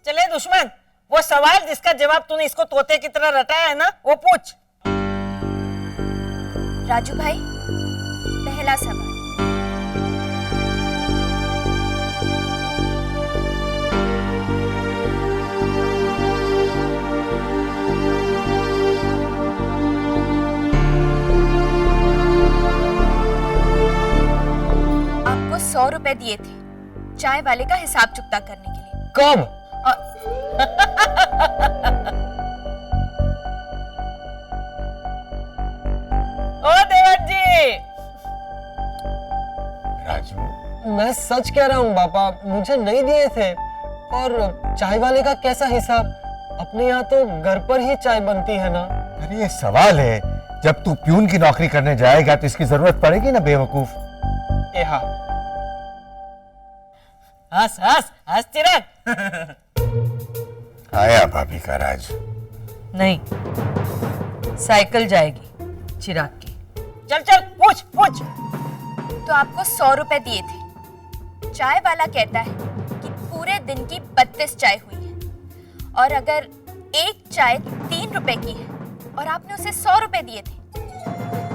चले दुश्मन, वो सवाल जिसका जवाब तूने इसको तोते की तरह रटाया है ना, वो पूछ। राजू भाई, पहला सवाल। आपको 100 रुपए दिए थे चाय वाले का हिसाब चुकता करने के लिए। कब? ओ देवर जी। राजू, मैं सच कह रहा हूँ पापा, मुझे नहीं दिए थे। और चाय वाले का कैसा हिसाब? अपने यहाँ तो घर पर ही चाय बनती है ना। अरे ये सवाल है, जब तू प्यून की नौकरी करने जाएगा तो इसकी जरूरत पड़ेगी ना बेवकूफ। हाँ, हंस हंस हंस चिराग। आया भाभी का राज। नहीं, साइकिल जाएगी चिराग की। चल चल पूछ पूछ। तो आपको 100 रुपए दिए थे। चाय वाला कहता है कि पूरे दिन की 32 चाय हुई है, और अगर एक चाय 3 रुपए की है और आपने उसे 100 रुपए दिए थे,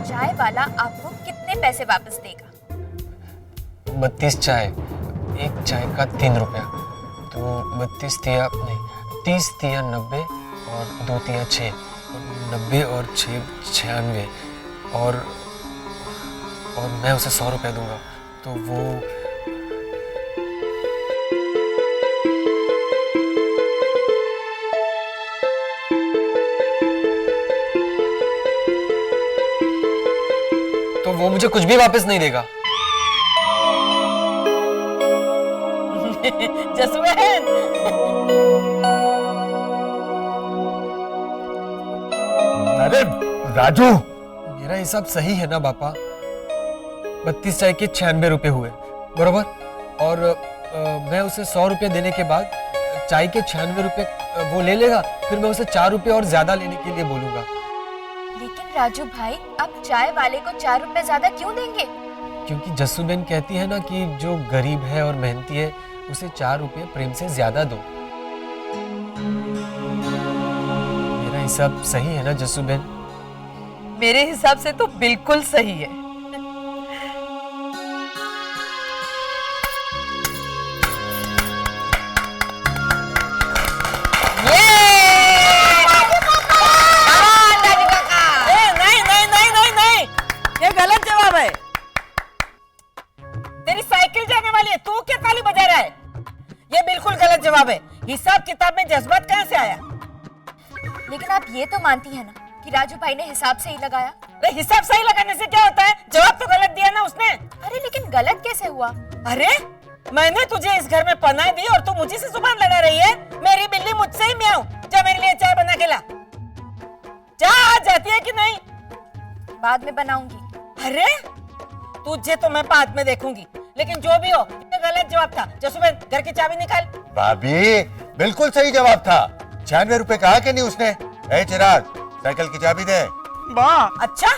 चाय वाला आपको कितने पैसे वापस देगा? 32 चाय, एक चाय का 3 रुपया, तो 32 तिया नहीं, 30 तिया 90 और 2 तिया 6, 90 और 6 96, और मैं उसे 100 रुपया दूंगा तो वो मुझे कुछ भी वापस नहीं देगा। जसवंत, अरे राजू, मेरा हिसाब सही है ना पापा? 32 चाय के 96 रुपए हुए, बरोबर? और मैं उसे 100 रुपए देने के बाद चाय के 96 रुपए वो ले लेगा, फिर मैं उसे 4 रुपए और ज्यादा लेने के लिए बोलूंगा। लेकिन राजू भाई, आप चाय वाले को 4 रुपए ज्यादा क्यों देंगे? क्योंकि जस्सूबेन कहती है ना कि जो गरीब है और मेहनती है उसे 4 रुपए प्रेम से ज्यादा दो। मेरा हिसाब सही है ना जस्सूबेन? मेरे हिसाब से तो बिल्कुल सही है। ये गलत जवाब है। तेरी साइकिल जाने वाली है, तू क्या ताली बजा रहा है? ये बिल्कुल गलत जवाब है। हिसाब किताब में जज्बात कहाँ से आया? लेकिन आप ये तो मानती है ना कि राजू भाई ने हिसाब सही लगाया? अरे हिसाब सही लगाने से क्या होता है? जवाब तो गलत दिया ना उसने। अरे लेकिन गलत कैसे हुआ? अरे मैंने तुझे इस घर में पनाह दी और तू मुझे से जुबान लड़ा रही है? मेरी बिल्ली मुझसे ही म्याऊं। जा मेरे लिए चाय बना के ला। जा, जाती है कि नहीं? बाद में बनाऊंगी। अरे तुझे तो मैं बाद में देखूंगी, लेकिन जो भी हो ये गलत जवाब था। जसुबेन, घर की चाबी निकाल। भाभी बिल्कुल सही जवाब था। 96 रुपए कहा कि नहीं उसने? ए चिराग, साइकिल की चाबी दे। वाह, अच्छा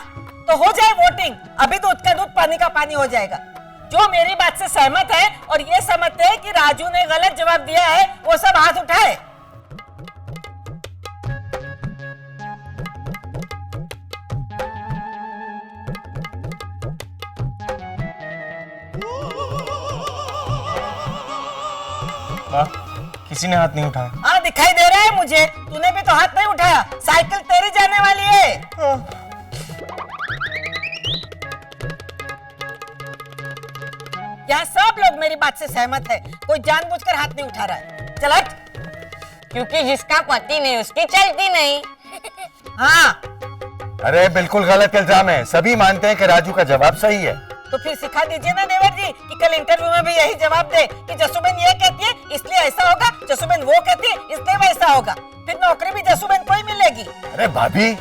तो हो जाए वोटिंग। अभी दूध का दूध पानी का पानी हो जाएगा। जो मेरी बात से सहमत है और ये समझते हैं कि राजू ने गलत जवाब दिया है, वो सब हाथ उठाए। किसी ने हाथ नहीं उठाया। हाँ दिखाई दे रहा है मुझे, तूने भी तो हाथ नहीं उठाया। साइकिल तेरी जाने वाली है। यहाँ सब लोग मेरी बात से सहमत है। कोई जानबूझकर हाथ नहीं उठा रहा है। चल हट। क्योंकि जिसका पति नहीं उसकी चलती नहीं। हाँ अरे बिल्कुल गलत इल्जाम है। सभी मानते हैं कि राजू का जवाब सही है। तो फिर सिखा दीजिए ना देवर जी कि कल इंटरव्यू में भी यही जवाब दे कि जसुबेन ये कहती है इसलिए ऐसा होगा, जसुबेन वो कहती है इसलिए वैसा होगा। फिर नौकरी भी जसुबेन को ही मिलेगी। अरे भाभी,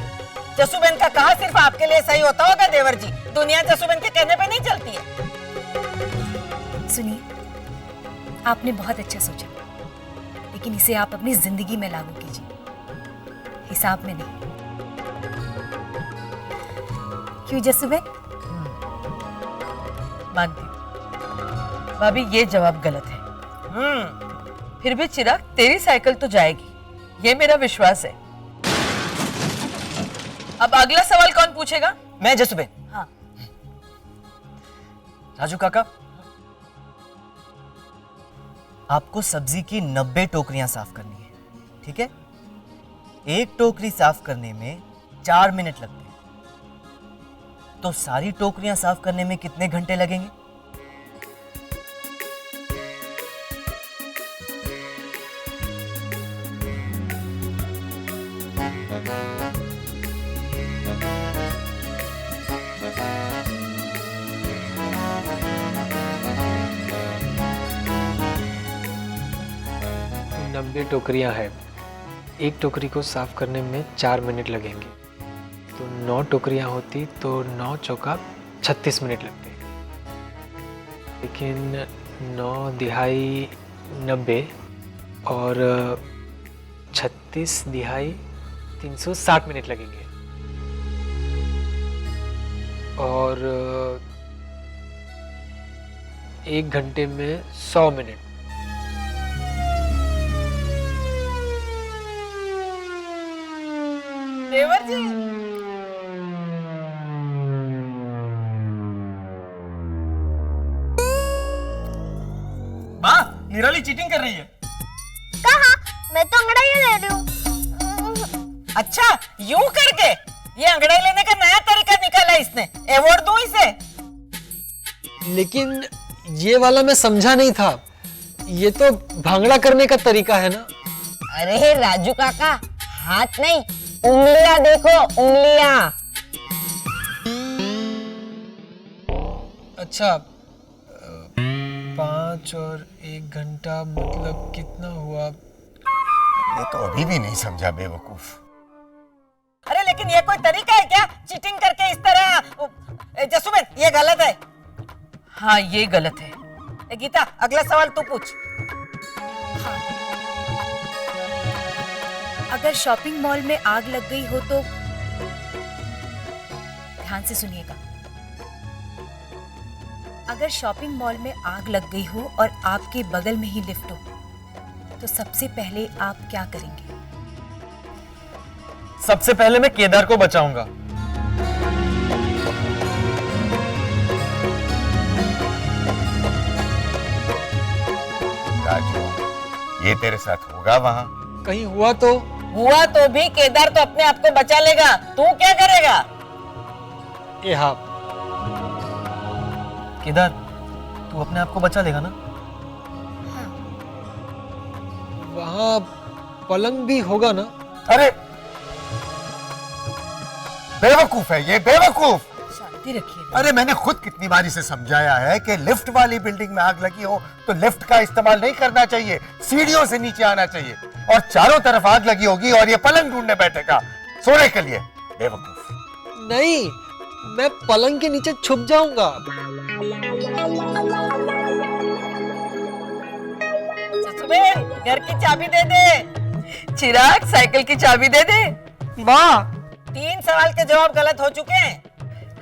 जसुबेन का कहा सिर्फ आपके लिए सही होता होगा देवर जी? दुनिया जसुबेन के कहने पे नहीं चलती है। सुनिए, आपने बहुत अच्छा सोचा, लेकिन इसे आप अपनी जिंदगी में लागू कीजिए, हिसाब में नहीं। क्यों जसुबेन? मानती हूँ भाभी, ये जवाब गलत है। फिर भी चिराग तेरी साइकिल तो जाएगी, ये मेरा विश्वास है। अब अगला सवाल कौन पूछेगा? मैं जसुबेन। हाँ। राजू काका, आपको सब्जी की 90 टोकरियां साफ करनी है, ठीक है? एक टोकरी साफ करने में 4 मिनट लगते हैं, तो सारी टोकरियां साफ करने में कितने घंटे लगेंगे? नब्बे टोकरियां हैं, एक टोकरी को साफ करने में 4 मिनट लगेंगे, तो 9 टोकरियां होती तो 9 चौका 36 मिनट लगते। लेकिन 9 दिहाई 90 और 36 दिहाई 360 मिनट लगेंगे। और 1 घंटे में 100 मिनट। देवर जी, माँ, निराली चीटिंग कर रही है। कहा? मैं तो अंगड़ाई ले रही हूँ। अच्छा यूं करके ये अंगड़ाई लेने का नया तरीका निकाला इसने, अवार्ड दूं इसे। लेकिन ये वाला मैं समझा नहीं था, ये तो भांगड़ा करने का तरीका है ना। अरे राजू काका, हाथ नहीं, उंगलियां देखो, उंगलियां। अच्छा, 5 और 1 घंटा मतलब कितना हुआ? ये तो अभी भी नहीं समझा बेवकूफ। अरे लेकिन ये कोई तरीका है क्या चीटिंग करके इस तरह? जसुबेन, ये गलत है। हाँ, ये गलत है। गीता, अगला सवाल तू पूछ। अगर शॉपिंग मॉल में आग लग गई हो तो, ध्यान से सुनिएगा, अगर शॉपिंग मॉल में आग लग गई हो और आपके बगल में ही लिफ्ट हो, तो सबसे पहले आप क्या करेंगे? सबसे पहले मैं केदार को बचाऊंगा। राजू, ये तेरे साथ होगा वहां? कहीं हुआ तो? हुआ तो भी केदार तो अपने आप को बचा लेगा, तू क्या करेगा? ए हाँ, केदार, तू अपने आप को बचा लेगा ना? हाँ। वहां पलंग भी होगा ना? अरे बेवकूफ है ये, बेवकूफ। शांति रखिए। अरे मैंने खुद कितनी बार इसे समझाया है कि लिफ्ट वाली बिल्डिंग में आग लगी हो तो लिफ्ट का इस्तेमाल नहीं करना चाहिए, सीढ़ियों से नीचे आना चाहिए। और चारों तरफ आग लगी होगी और ये पलंग ढूंढने बैठेगा सोने के लिए। बेवकूफ। नहीं, मैं पलंग के नीचे छुप जाऊंगा। जसुबेन, घर की चाबी दे दे। चिराग, साइकिल की चाबी दे दे। वाह, 3 सवाल के जवाब गलत हो चुके हैं।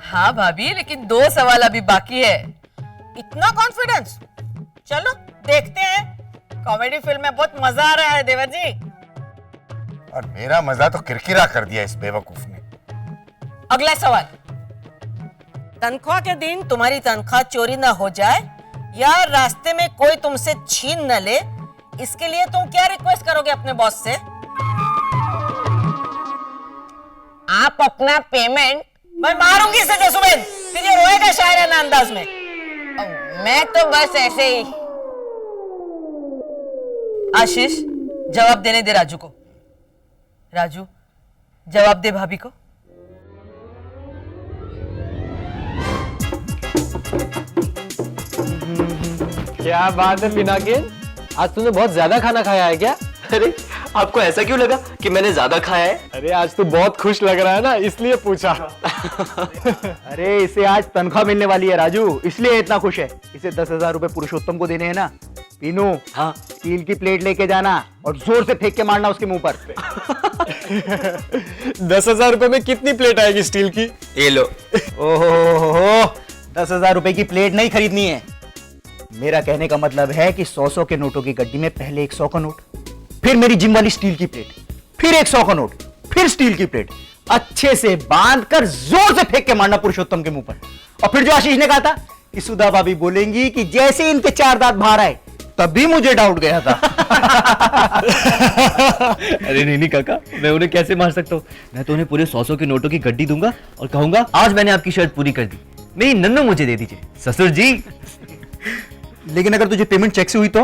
हाँ भाभी, लेकिन 2 सवाल अभी बाकी है। इतना कॉन्फिडेंस? चलो देखते हैं। कॉमेडी फिल्म में बहुत मजा आ रहा है देवर जी। और मेरा मजा तो किरकिरा कर दिया इस बेवकूफ ने। अगला सवाल, तनख्वाह के दिन तुम्हारी तनख्वाह चोरी ना हो जाए या रास्ते में कोई तुमसे छीन न ले, इसके लिए तुम क्या रिक्वेस्ट करोगे अपने बॉस से? आप अपना पेमेंट। मैं मारूंगी इसे जसुबेन, फिर ये रोएगा शायराना अंदाज में। मैं तो बस ऐसे ही। आशीष, जवाब देने दे राजू को। राजू, जवाब दे भाभी को। क्या बात है पिनाकिन, आज तूने बहुत ज्यादा खाना खाया है क्या? अरे आपको ऐसा क्यों लगा कि मैंने ज्यादा खाया है? अरे आज तू बहुत खुश लग रहा है ना, इसलिए पूछा। अरे इसे आज तनख्वाह मिलने वाली है राजू, इसलिए इतना खुश है। इसे 10,000 रुपए पुरुषोत्तम को देने हैं ना। पीनू, हाँ, स्टील की प्लेट लेके जाना और जोर से फेंक के मारना उसके मुंह पर। 10,000 रुपए में कितनी प्लेट आएगी स्टील की? ये लो। ओहो, 10,000 रुपए की प्लेट नहीं खरीदनी है, मेरा कहने का मतलब है कि 100 के नोटों की गड्डी में पहले एक 100 का नोट, फिर मेरी जिम वाली स्टील की प्लेट, फिर एक 100 का नोट, फिर स्टील की प्लेट, अच्छे से बांधकर जोर से फेंक के मारना पुरुषोत्तम के मुंह पर। और फिर जो आशीष ने कहा था कि सुधा भाभी बोलेंगी कि जैसे इनके 4 दांत बाहर आए, तभी मुझे डाउट गया था। अरे नहीं काका, मैं उन्हें कैसे मार सकता हूँ? मैं तो उन्हें पूरे 100 के नोटों की गड्डी दूंगा और कहूंगा आज मैंने आपकी शर्त पूरी कर दी, मेरी नन्नू मुझे दे दीजिए ससुर जी। लेकिन अगर तुझे पेमेंट चेक से हुई तो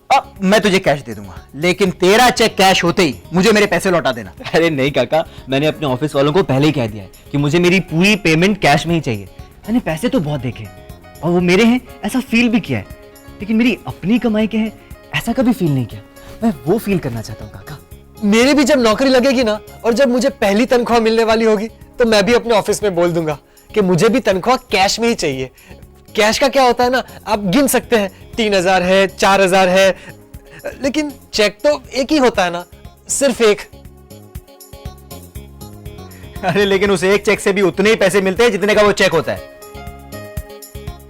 अब मैं तुझे कैश दे दूंगा, लेकिन तेरा चेक कैश होते ही मुझे मेरे पैसे लौटा देना। अरे नहीं काका, मैंने अपने ऑफिस वालों को पहले ही कह दिया है कि मुझे मेरी पूरी पेमेंट कैश में ही चाहिए। मैंने पैसे तो बहुत देखे और वो मेरे हैं ऐसा फील भी किया है, लेकिन मेरी अपनी कमाई के हैं ऐसा कभी फील नहीं किया। मैं वो फील करना चाहता हूँ काका। मेरी भी जब नौकरी लगेगी ना और जब मुझे पहली तनख्वाह मिलने वाली होगी तो मैं भी अपने ऑफिस में बोल दूंगा कि मुझे भी तनख्वाह कैश में ही चाहिए। कैश का क्या होता है ना, आप गिन सकते हैं 3000 है, 4000 है, लेकिन चेक तो एक ही होता है ना, सिर्फ एक। अरे लेकिन उस एक चेक से भी उतने ही पैसे मिलते हैं जितने का वो चेक होता है।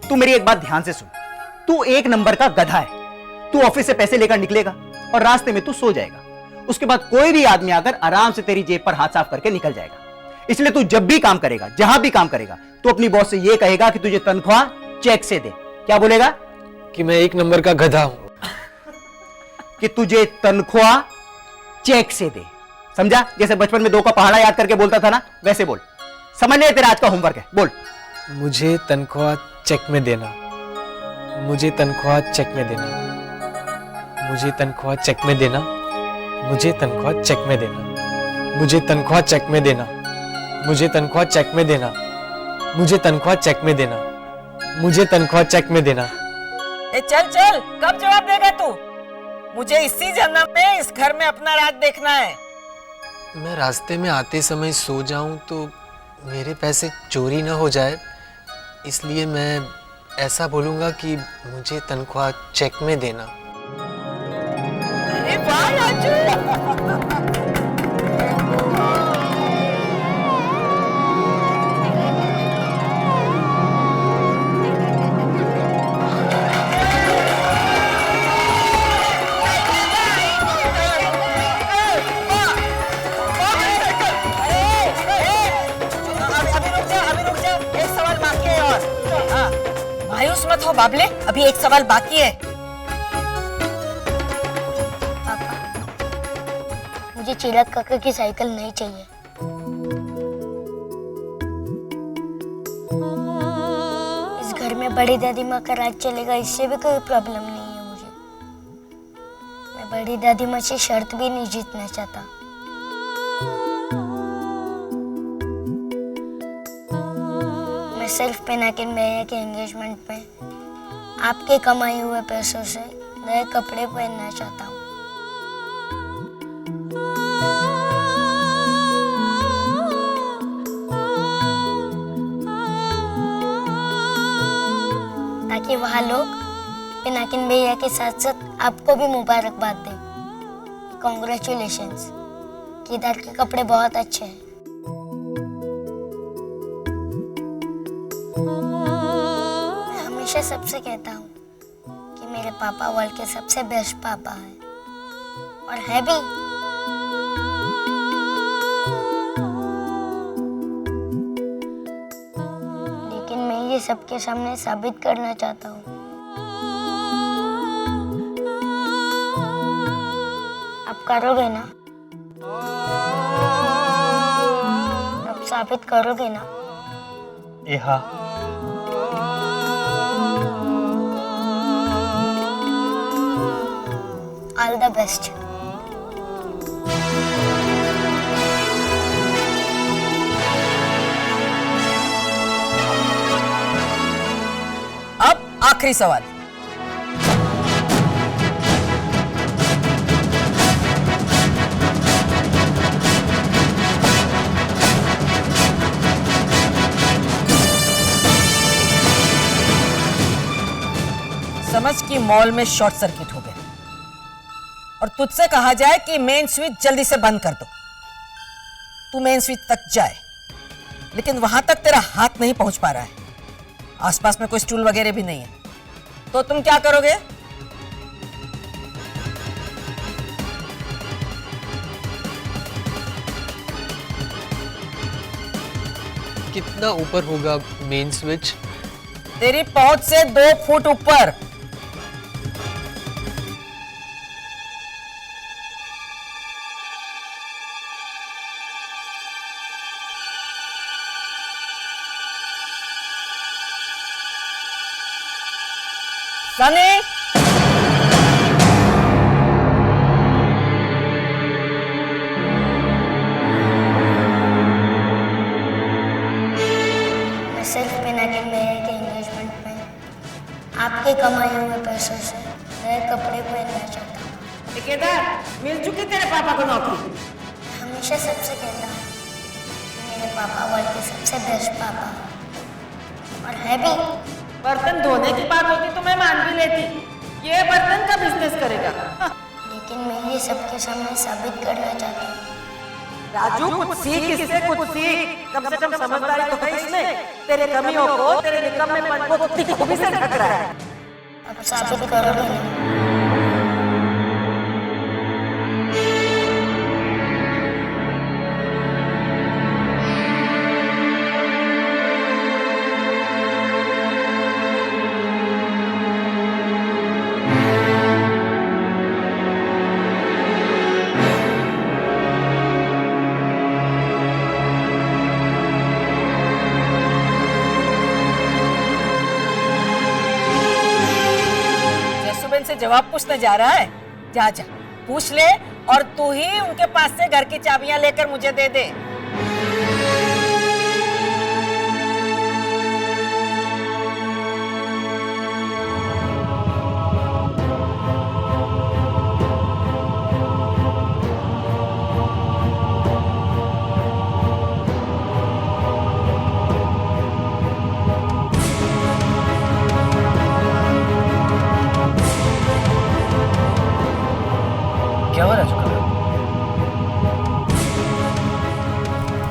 तू मेरी एक बात ध्यान से सुन, तू 1 नंबर का गधा है। तू ऑफिस से पैसे लेकर निकलेगा और रास्ते में तू सो जाएगा। उसके बाद कोई भी आदमी आकर आराम से तेरी जेब पर हाथ साफ करके निकल जाएगा। इसलिए तू जब भी काम करेगा, जहां भी काम करेगा, तो अपनी बॉस से यह कहेगा कि तुझे तनख्वाह चेक से दे। क्या बोलेगा? कि मैं 1 नंबर का गधा हूं। कि तुझे तनख्वाह चेक से दे। समझा? जैसे बचपन में 2 का पहाड़ा याद करके बोलता था ना, वैसे बोल। समझ नहीं? तेरा आज का होमवर्क है, बोल। मुझे तनख्वाह चेक में देना, मुझे तनख्वाह चेक में देना, मुझे तनख्वाह चेक में देना, मुझे तनख्वाह चेक में देना, मुझे तनख्वाह चेक में देना, मुझे तनख्वाह चेक में देना, मुझे तनख्वाह चेक में देना, मुझे तनख्वाह चेक में देना। ए चल चल, कब जवाब देगा तू? मुझे इसी जन्म में इस घर में अपना राज देखना है। मैं रास्ते में आते समय सो जाऊं तो मेरे पैसे चोरी ना हो जाए, इसलिए मैं ऐसा बोलूंगा कि मुझे तनख्वाह चेक में देना। अरे वाह राजू! मायूस मत हो बाबले, अभी एक सवाल बाकी है। पापा, मुझे चिराग काका की साइकिल नहीं चाहिए। इस घर में बड़ी दादी माँ का राज चलेगा, इससे भी कोई प्रॉब्लम नहीं है मुझे। मैं बड़ी दादी माँ से शर्त भी नहीं जीतना चाहता। मैं सिर्फ पिनाकिन भैया के एंगेजमेंट में आपके कमाए हुए पैसों से नए कपड़े पहनना चाहता हूँ। ताकि वहाँ लोग पिनाकिन भैया के साथ साथ आपको भी मुबारकबाद दें। कॉन्ग्रेचुलेशंस, केदार के कपड़े बहुत अच्छे हैं। मैं हमेशा सबसे कहता हूँ कि मेरे पापा वर्ल्ड के सबसे बेस्ट पापा हैं, और है भी। लेकिन मैं ये सबके सामने साबित करना चाहता हूँ। आप करोगे ना? आप साबित करोगे ना? हाँ। All the best. अब आखिरी सवाल। समझ कि मॉल में शॉर्ट सर्किट हो गया और तुझसे कहा जाए कि मेन स्विच जल्दी से बंद कर दो। तू मेन स्विच तक जाए, लेकिन वहां तक तेरा हाथ नहीं पहुंच पा रहा है। आसपास में कोई स्टूल वगैरह भी नहीं है। तो तुम क्या करोगे? कितना ऊपर होगा मेन स्विच? तेरी पहुंच से 2 फुट ऊपर। सनी, मैं सिर्फ पिनाकिन भैया के एंगेजमेंट में आपके कमाए हुए पैसों से नए कपड़े पहनना चाहता हूँ। ठेकेदार, मिल चुकी तेरे पापा को नौकरी? हमेशा सबसे कहता हूँ कि मेरे पापा वर्ल्ड के सबसे बेस्ट पापा हैं। और है भी। बर्तन धोने की बात होती तो मैं मान भी लेती, ये बर्तन का बिजनेस करेगा। लेकिन मैं ये सबके सामने साबित करना चाहता हूँ। राजू, कुछ सीख, इससे कुछ सीख। कम से कम समझदारी तो है इसमें। तेरे कमियों को, तेरे निकम्मेपन को कुत्ती की खूबी से ढक रहा है। अब साबित करोगे ना? से जवाब पूछने जा रहा है? जा जा पूछ ले, और तू ही उनके पास से घर की चाबियां लेकर मुझे दे दे। क्या हुआ राजू?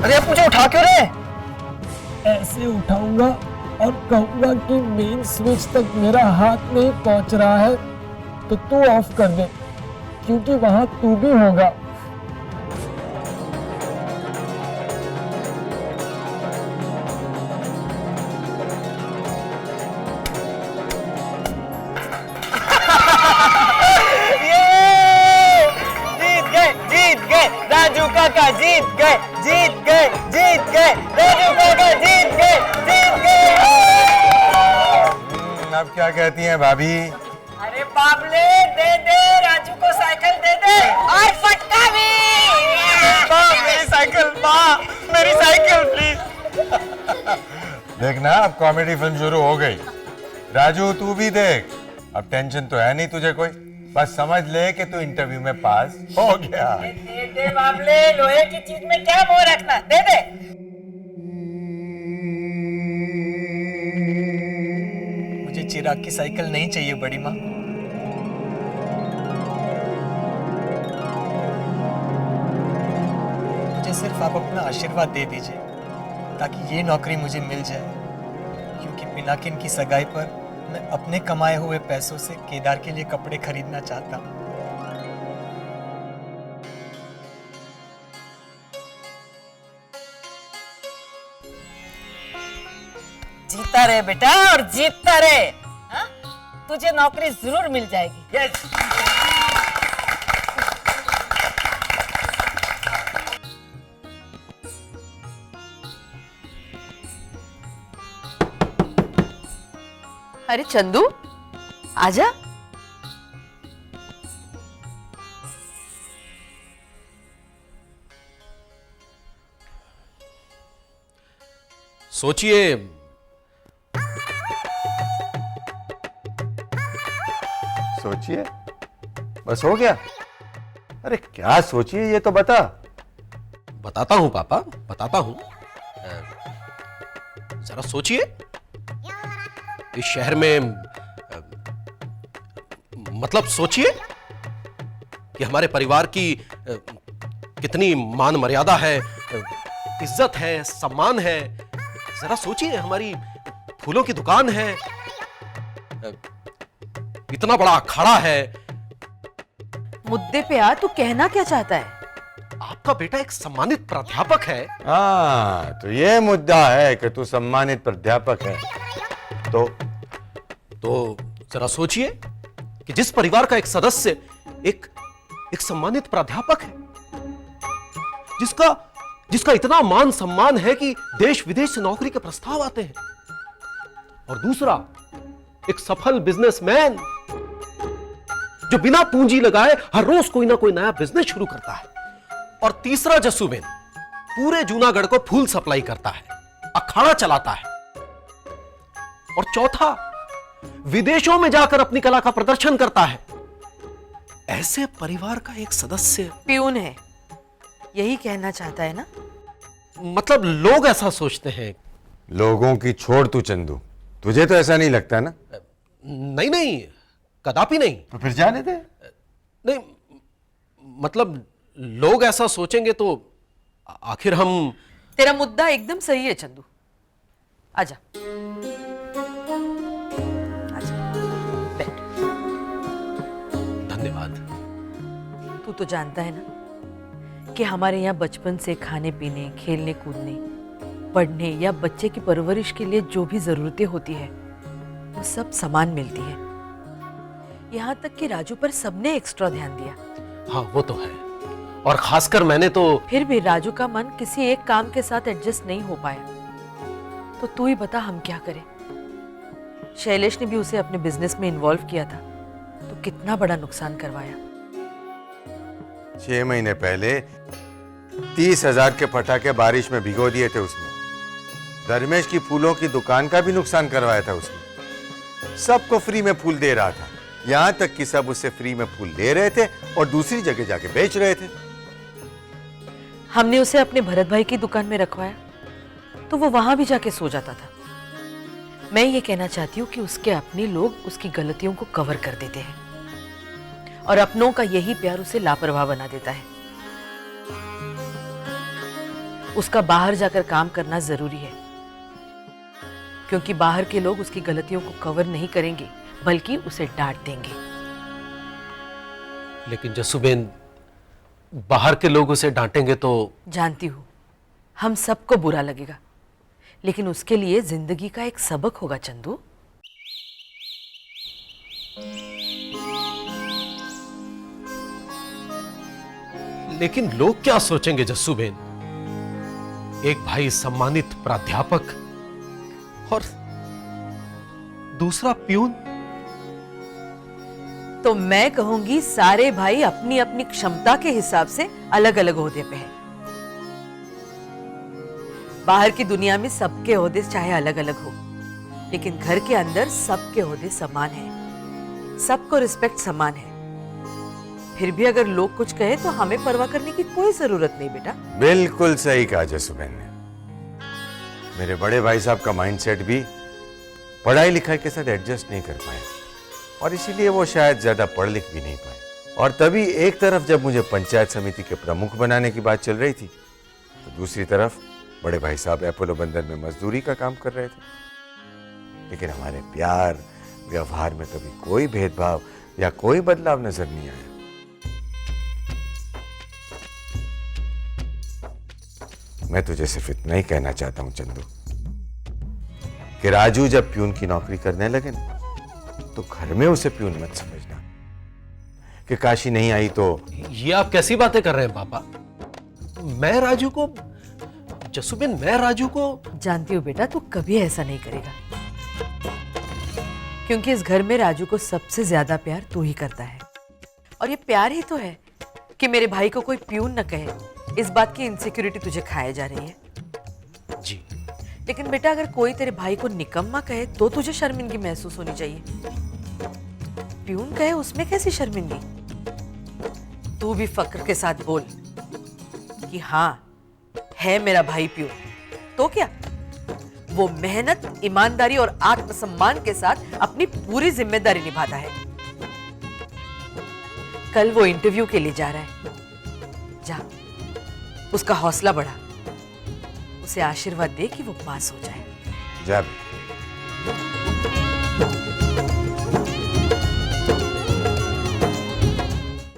अरे आप मुझे उठा क्यों रहे? ऐसे उठाऊंगा और कहूंगा कि मेन स्विच तक मेरा हाथ नहीं पहुंच रहा है तो तू ऑफ कर दे, क्योंकि वहां तू भी होगा। राजू काका जीत गए, जीत गए, जीत गए, राजू काका जीत गए, जीत गए। अब क्या कहती हैं भाभी? अरे बाबले, दे दे राजू को साइकिल दे दे, और फटका भी। मेरी साइकिल, माँ मेरी साइकिल प्लीज। देखना अब कॉमेडी फिल्म शुरू हो गई। राजू तू भी देख, अब टेंशन तो है नहीं तुझे कोई, बस समझ ले कि तू इंटरव्यू में पास हो गया। दे दे बाबले, लोहे की चीज में क्या मोह रखना, दे दे। मुझे चिराग की साइकिल नहीं चाहिए बड़ी माँ। मुझे सिर्फ आप अपना आशीर्वाद दे दीजिए ताकि ये नौकरी मुझे मिल जाए, क्योंकि पिनाकिन की सगाई पर मैं अपने कमाए हुए पैसों से केदार के लिए कपड़े खरीदना चाहता हूँ। जीता रहे बेटा, और जीतता रहे। हा? तुझे नौकरी जरूर मिल जाएगी। यस। अरे चंदू, आजा। सोचिए, सोचिए बस हो गया? अरे क्या सोचिए, ये तो बता। बताता हूं पापा, बताता हूं। जरा सोचिए, इस शहर में मतलब सोचिए कि हमारे परिवार की कितनी मान मर्यादा है, इज्जत है, सम्मान है। जरा सोचिए, हमारी फूलों की दुकान है, इतना बड़ा अखाड़ा है। मुद्दे पे आ, तू कहना क्या चाहता है? आपका बेटा एक सम्मानित प्राध्यापक है। हाँ, तो ये मुद्दा है कि तू सम्मानित प्राध्यापक है। तो जरा सोचिए कि जिस परिवार का एक सदस्य एक सम्मानित प्राध्यापक है, जिसका इतना मान सम्मान है कि देश विदेश से नौकरी के प्रस्ताव आते हैं, और दूसरा एक सफल बिजनेसमैन जो बिना पूंजी लगाए हर रोज कोई ना कोई नया बिजनेस शुरू करता है, और तीसरा जसूबेन पूरे जूनागढ़ को फूल सप्लाई करता है, अखाड़ा चलाता है, और चौथा विदेशों में जाकर अपनी कला का प्रदर्शन करता है। ऐसे परिवार का एक सदस्य प्यून है, यही कहना चाहता है ना? मतलब लोग ऐसा सोचते हैं। लोगों की छोड़ तू चंदू, तुझे तो ऐसा नहीं लगता ना? नहीं, कदापि नहीं। तो फिर जाने दे। नहीं, मतलब लोग ऐसा सोचेंगे तो आखिर हम। तेरा मुद्दा एकदम सही है चंदू, आजा बैठ। धन्यवाद। तू तो जानता है ना कि हमारे यहाँ बचपन से खाने पीने, खेलने कूदने, पढ़ने या बच्चे की परवरिश के लिए जो भी जरूरतें होती है वो सब सामान मिलती है। यहाँ तक कि राजू पर सबने एक्स्ट्रा ध्यान दिया। हाँ, वो तो है, और खासकर मैंने तो। फिर भी राजू का मन किसी एक काम के साथ एडजस्ट नहीं हो पाया, तो तू ही बता हम क्या करें। शैलेश ने भी उसे अपने बिजनेस में इन्वॉल्व किया था, तो कितना बड़ा नुकसान करवाया। 6 महीने पहले 30,000 के पटाखे बारिश में भिगो दिए थे उसने। धर्मेश की फूलों की दुकान का भी नुकसान करवाया था उसने। सबको फ्री में फूल दे रहा था, यहां तक कि सब उससे फ्री में फूल ले रहे थे और दूसरी जगह जाके बेच रहे थे। हमने उसे अपने भरत भाई की दुकान में रखवाया, तो वो वहां भी जाके सो जाता था। मैं ये कहना चाहती हूँ कि उसके अपने लोग उसकी गलतियों को कवर कर देते हैं, और अपनों का यही प्यार उसे लापरवाह बना देता है। उसका बाहर जाकर काम करना जरूरी है, क्योंकि बाहर के लोग उसकी गलतियों को कवर नहीं करेंगे, बल्कि उसे डांट देंगे। लेकिन जसूबेन, बाहर के लोग उसे डांटेंगे तो। जानती हूँ, हम सबको बुरा लगेगा, लेकिन उसके लिए जिंदगी का एक सबक होगा चंदू। लेकिन लोग क्या सोचेंगे जस्सूबेन? एक भाई सम्मानित प्राध्यापक और दूसरा प्यून। तो मैं कहूंगी सारे भाई अपनी अपनी क्षमता के हिसाब से अलग अलग ओहदे पे हैं। बाहर की दुनिया में सबके ओहदे चाहे अलग अलग हो, लेकिन घर के अंदर सबके ओहदे समान हैं, सबको रिस्पेक्ट समान है। फिर भी अगर लोग कुछ कहे तो हमें परवाह करने की कोई जरूरत नहीं बेटा। बिल्कुल सही कहा जसूबेन ने। मेरे बड़े भाई साहब का माइंडसेट भी पढ़ाई लिखाई के साथ एडजस्ट नहीं कर पाया, और इसीलिए वो शायद ज्यादा पढ़ लिख भी नहीं पाए। और तभी एक तरफ जब मुझे पंचायत समिति के प्रमुख बनाने की बात चल रही थी, तो दूसरी तरफ बड़े भाई साहब अपोलो बंदर में मजदूरी का काम कर रहे थे। लेकिन हमारे प्यार व्यवहार में कभी कोई भेदभाव या कोई बदलाव नजर नहीं आया। मैं तुझे सिर्फ इतना ही कहना चाहता हूं चंदू, कि राजू जब प्यून की नौकरी करने लगे ना, तो घर में उसे प्यून मत समझना कि काशी नहीं आई तो। ये आप कैसी बातें कर रहे हैं पापा? मैं राजू को, जसूबेन मैं राजू को। जानती हूँ बेटा, तू कभी ऐसा नहीं करेगा, क्योंकि इस घर में राजू को सबसे ज्यादा प्यार तू ही करता है। और ये प्यार ही तो है कि मेरे भाई को कोई प्यून न कहे, इस बात की इनसिक्योरिटी तुझे खाए जा रही है। जी। लेकिन बेटा, अगर कोई तेरे भाई को निकम्मा कहे तो तुझे शर्मिंदगी महसूस होनी चाहिए। प्यून कहे उसमें कैसी शर्मिंदगी? तू भी फक्र के साथ बोल कि हाँ है मेरा भाई प्यून, तो क्या वो मेहनत, ईमानदारी और आत्मसम्मान के साथ अपनी पूरी जिम्मेदारी निभाता है। कल वो इंटरव्यू के लिए जा रहा है, जा उसका हौसला बढ़ा, उसे आशीर्वाद दे कि वो पास हो जाए। जा।